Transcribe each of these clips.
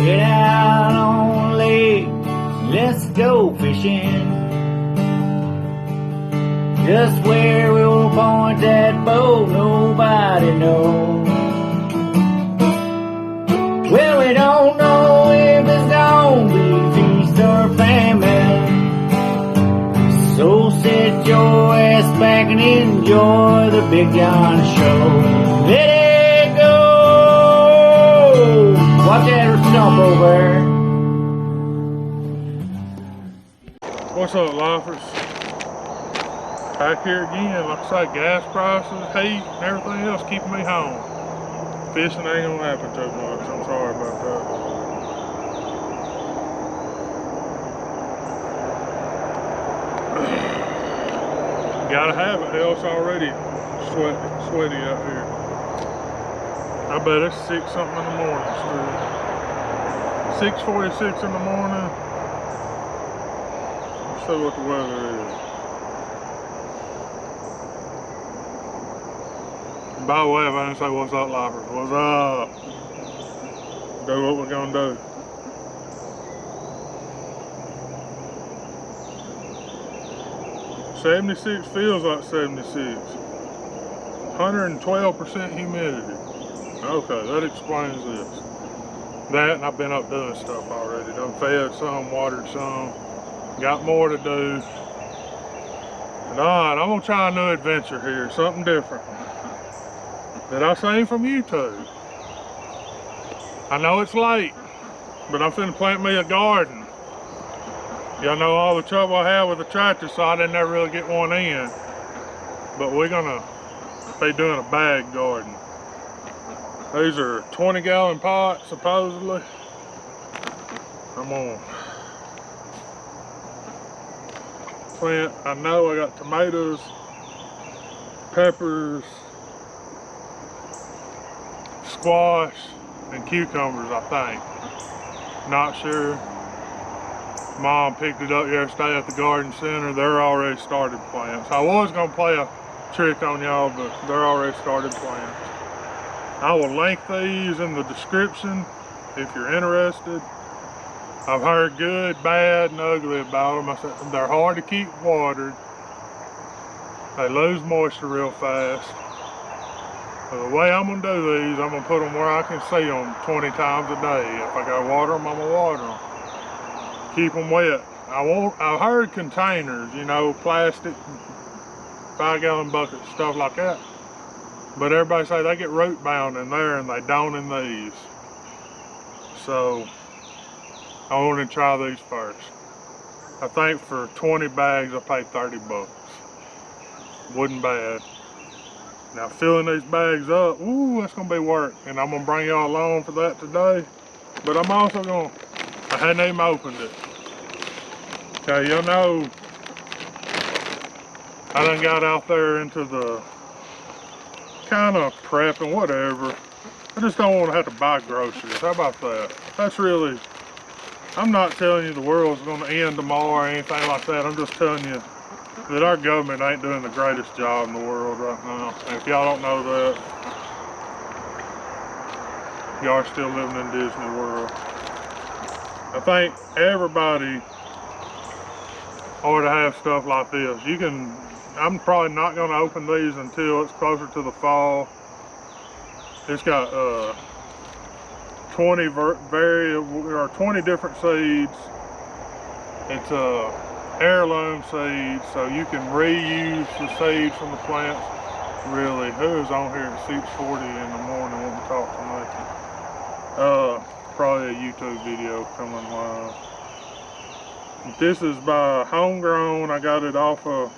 Get out on the lake, let's go fishing. Just where we'll point that boat, nobody knows. Well, we don't know if it's gonna be feast or famine. So sit your ass back and enjoy the Big John Show. Let it go! Watch that stump over. What's up, lifers? Back here again. Like I say, gas prices, heat, and everything else keeping me home. Fishing ain't gonna happen too much. I'm sorry about that. Gotta have it, hell, it's already sweaty out here. I bet it's 6 something in the morning still. 6:46 in the morning. Let's see what the weather is. By the way, if I didn't say what's up, lifers, what's up? Do what we're gonna do. '76 feels like 76. 112% humidity. Okay, that explains this. That, and I've been up doing stuff already. Done fed some, watered some. Got more to do. And alright, I'm gonna try a new adventure here, something different that I seen from YouTube. I know it's late, but I'm finna plant me a garden. Y'all know all the trouble I have with the tractor, so I didn't ever really get one in. But we're gonna be doing a bag garden. These are 20-gallon pots, supposedly. I'm gonna plant, I know I got tomatoes, peppers, squash, and cucumbers, I think. Not sure. Mom picked it up yesterday at the garden center. They're already started plants. I was gonna play a trick on y'all, but they're already started plants. I will link these in the description if you're interested. I've heard good, bad, and ugly about them. I said they're hard to keep watered. They lose moisture real fast. So the way I'm gonna do these, I'm gonna put them where I can see them 20 times a day. If I gotta water them, I'm gonna water them. Keep them wet. I've heard containers, you know, plastic, 5-gallon buckets, stuff like that. But everybody say they get root bound in there and they don't in these. So I want to try these first. I think for 20 bags I paid 30 bucks. Wasn't bad. Now filling these bags up, ooh, that's gonna be work. And I'm gonna bring y'all along for that today. But I'm also gonna, I hadn't even opened it. Okay, y'all know I done got out there into the kind of prepping, whatever. I just don't want to have to buy groceries. How about that? That's really, I'm not telling you the world's going to end tomorrow or anything like that. I'm just telling you that our government ain't doing the greatest job in the world right now. And if y'all don't know that, y'all are still living in Disney World. I think everybody ought to have stuff like this. You can, I'm probably not going to open these until it's closer to the fall. It's got 20 different seeds. It's heirloom seeds, so you can reuse the seeds from the plants. Really, who's on here at 6:40 in the morning wanting to talk to me? Probably a YouTube video coming live. This is by Homegrown. I got it off of,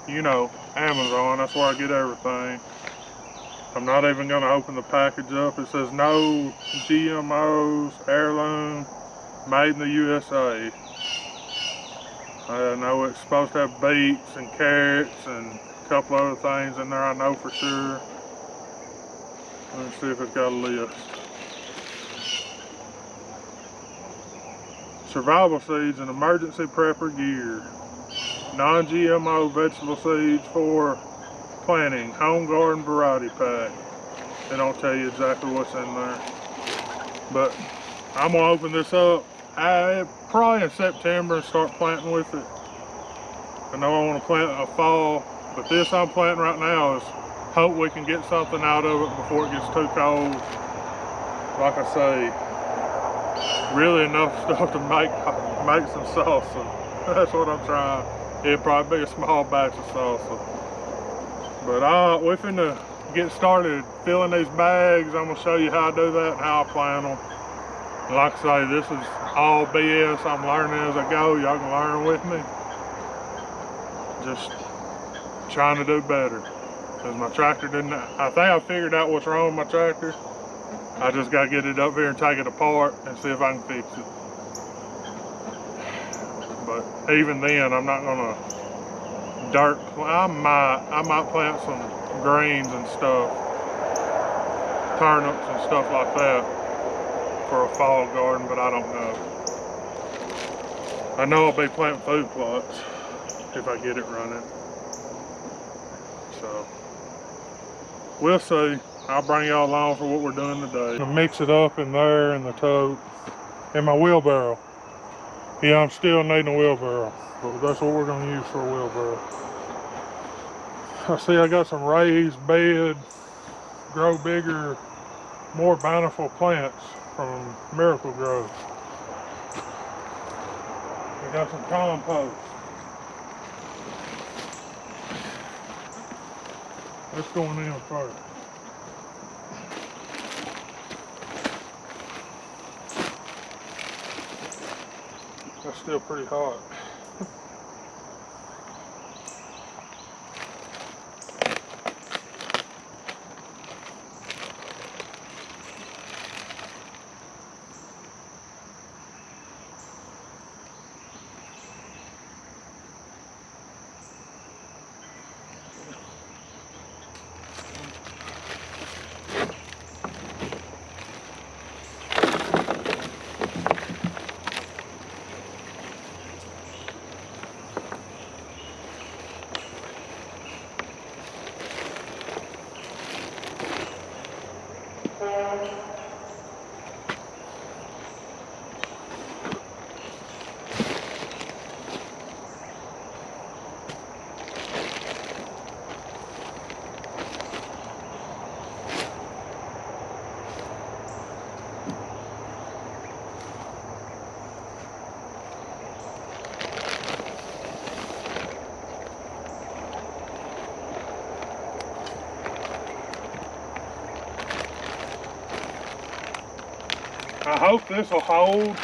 you know, Amazon. That's where I get everything. I'm not even going to open the package up. It says no GMOs, heirloom, made in the USA. I know it's supposed to have beets and carrots and a couple other things in there I know for sure. Let's see if it's got a list. Survival seeds and emergency prepper gear. Non-GMO vegetable seeds for planting. Home garden variety pack. They don't tell you exactly what's in there. But I'm gonna open this up probably in September and start planting with it. I know I want to plant a fall, but this I'm planting right now is hope we can get something out of it before it gets too cold. Like I say, really enough stuff to make some salsa. That's what I'm trying. It'll probably be a small batch of salsa. But we're finna get started filling these bags. I'm gonna show you how I do that and how I plant them. And like I say, this is all BS. I'm learning as I go. Y'all can learn with me. Just trying to do better. Because my tractor didn't, I think I figured out what's wrong with my tractor. I just gotta get it up here and take it apart and see if I can fix it. But even then, I'm not gonna I might plant some greens and stuff, turnips and stuff like that for a fall garden, but I don't know. I know I'll be planting food plots if I get it running. So we'll see. I'll bring y'all along for what we're doing today. I'm gonna mix it up in there in the tote in my wheelbarrow. Yeah, I'm still needing a wheelbarrow, but that's what we're gonna use for a wheelbarrow. I see I got some raised bed, grow bigger, more bountiful plants from Miracle Grow. I got some compost. That's going in first. That's still pretty hot. I hope this will hold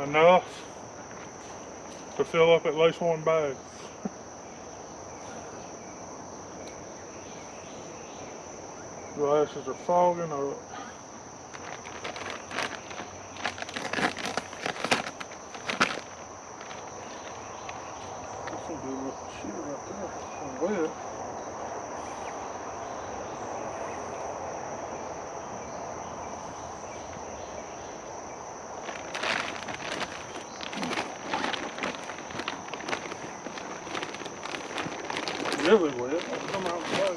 enough to fill up at least one bag. Glasses are fogging up. This will do a shit right there. I'm wet. Really wet. I'll come outside.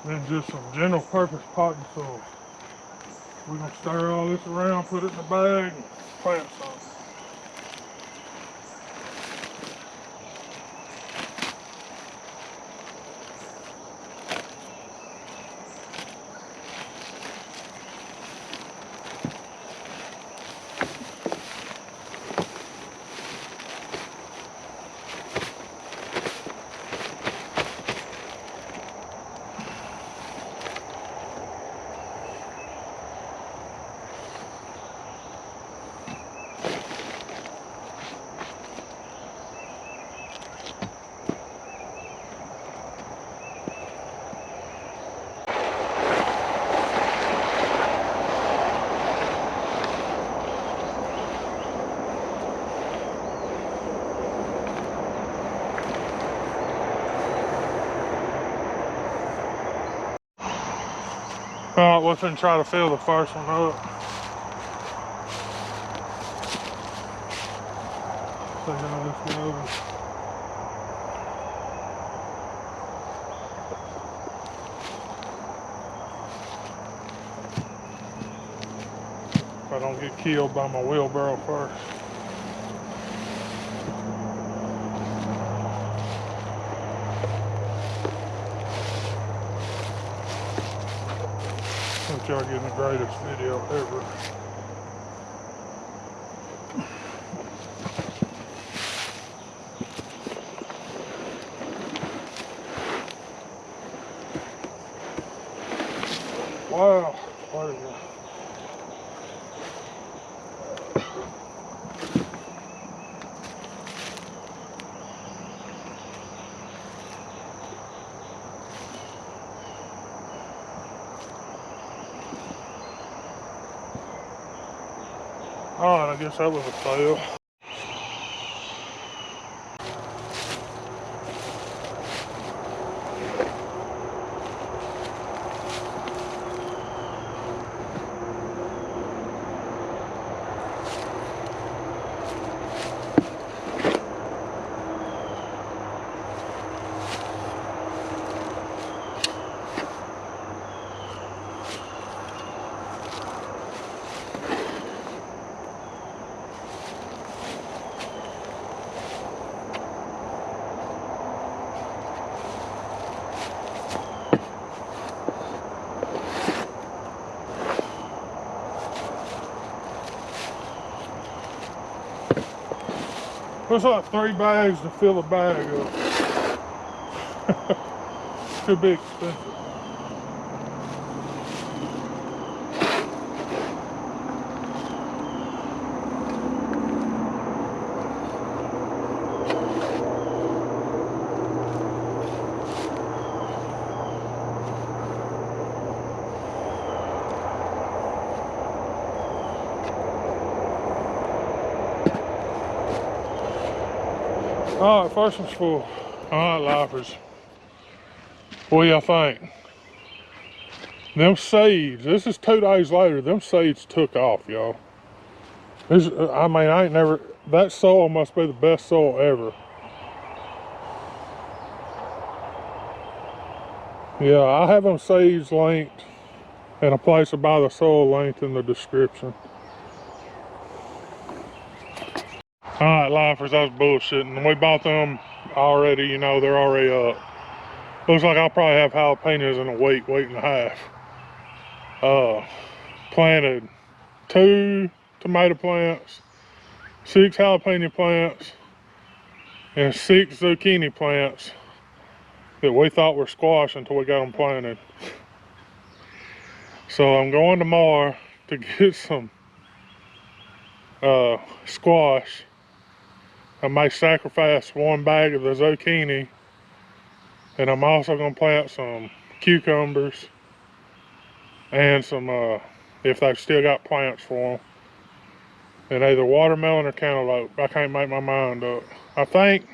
Then just some general purpose potting soil. We're gonna stir all this around, put it in a bag, and plant some. Alright, we're finna try to fill the first one up. See how this goes. If I don't get killed by my wheelbarrow first. Hope y'all getting the greatest video ever. Wow, there we go. Alright, I guess that was a fail. Looks like 3 bags to fill a bag up. Could be expensive. Alright, first one's full. Alright, lifers. What do y'all think? Them seeds, this is 2 days later, them seeds took off, y'all. This, I mean, I ain't never, that soil must be the best soil ever. Yeah, I have them seeds linked and a place to buy the soil linked in the description. Alright, lifers, I was bullshitting. We bought them already, you know, they're already up. Looks like I'll probably have jalapenos in a week and a half. Planted 2 tomato plants, 6 jalapeno plants, and 6 zucchini plants that we thought were squash until we got them planted. So I'm going tomorrow to get some squash. I may sacrifice 1 bag of the zucchini, and I'm also gonna plant some cucumbers and some, if they've still got plants for them, and either watermelon or cantaloupe. I can't make my mind up. I think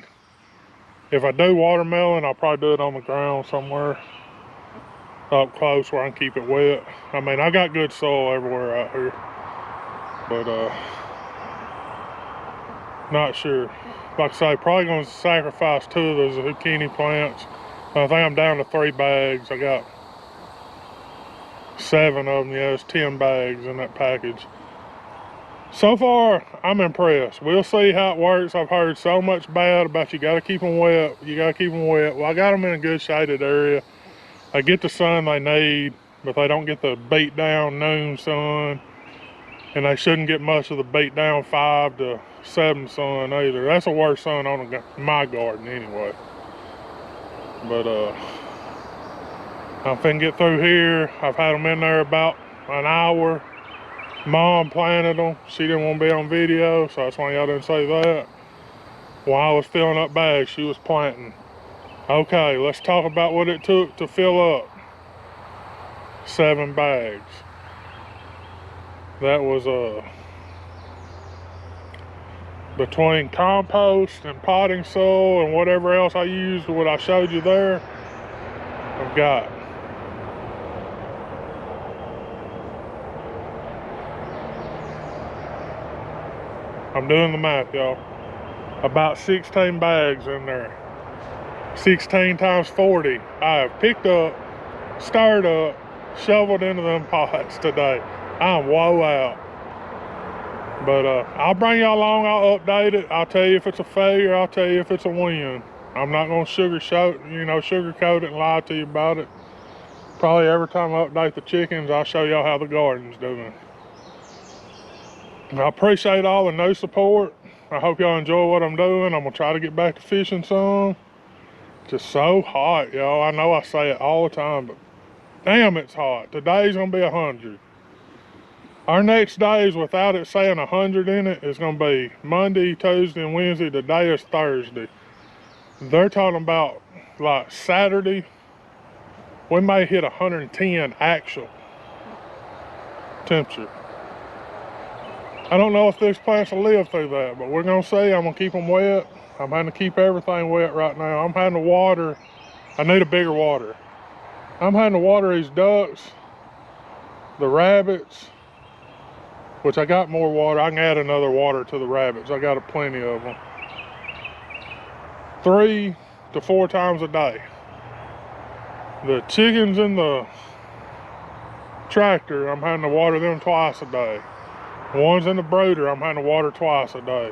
if I do watermelon, I'll probably do it on the ground somewhere up close where I can keep it wet. I mean, I got good soil everywhere out here, but not sure. Like I say, probably gonna sacrifice 2 of those zucchini plants. I think I'm down to 3 bags. I got 7 of them. Yeah, there's 10 bags in that package. So far, I'm impressed. We'll see how it works. I've heard so much bad about you gotta keep them wet. You gotta keep them wet. Well, I got them in a good shaded area. They get the sun they need, but they don't get the beat down noon sun. And they shouldn't get much of the beat down 5 to 7 sun either. That's the worst sun on my garden anyway. But I'm finna get through here. I've had them in there about an hour. Mom planted them. She didn't want to be on video, so that's why y'all didn't say that. While I was filling up bags, she was planting. Okay, let's talk about what it took to fill up 7 bags. That was between compost and potting soil and whatever else I used, what I showed you there, I've got I'm doing the math, y'all. About 16 bags in there. 16 times 40. I have picked up, stirred up, shoveled into them pots today. I'm woe out. But I'll bring y'all along, I'll update it. I'll tell you if it's a failure, I'll tell you if it's a win. I'm not gonna sugarcoat it and lie to you about it. Probably every time I update the chickens, I'll show y'all how the garden's doing. And I appreciate all the new support. I hope y'all enjoy what I'm doing. I'm gonna try to get back to fishing some. Just so hot, y'all. I know I say it all the time, but damn, it's hot. Today's gonna be 100. Our next days without it saying 100 in it is gonna be Monday, Tuesday, and Wednesday. Today is Thursday. They're talking about like Saturday, we may hit 110 actual temperature. I don't know if these plants will live through that, but we're gonna see. I'm gonna keep them wet. I'm having to keep everything wet right now. I'm having to water. I need a bigger water. I'm having to water these ducks, the rabbits, which I got more water. I can add another water to the rabbits. I got plenty of them. 3 to 4 times a day. The chickens in the tractor, I'm having to water them twice a day. The ones in the brooder, I'm having to water twice a day.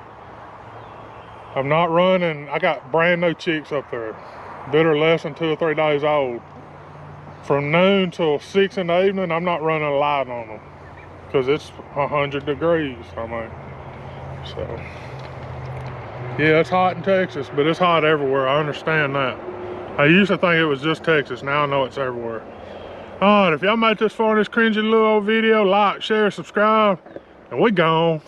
I'm not running, I got brand new chicks up there that are less than 2 or 3 days old. From noon till 6 in the evening, I'm not running a light on them because it's 100 degrees, I mean. So, yeah, it's hot in Texas, but it's hot everywhere. I understand that. I used to think it was just Texas. Now I know it's everywhere. All right, if y'all made this far in this cringy little old video, like, share, subscribe, and we gone.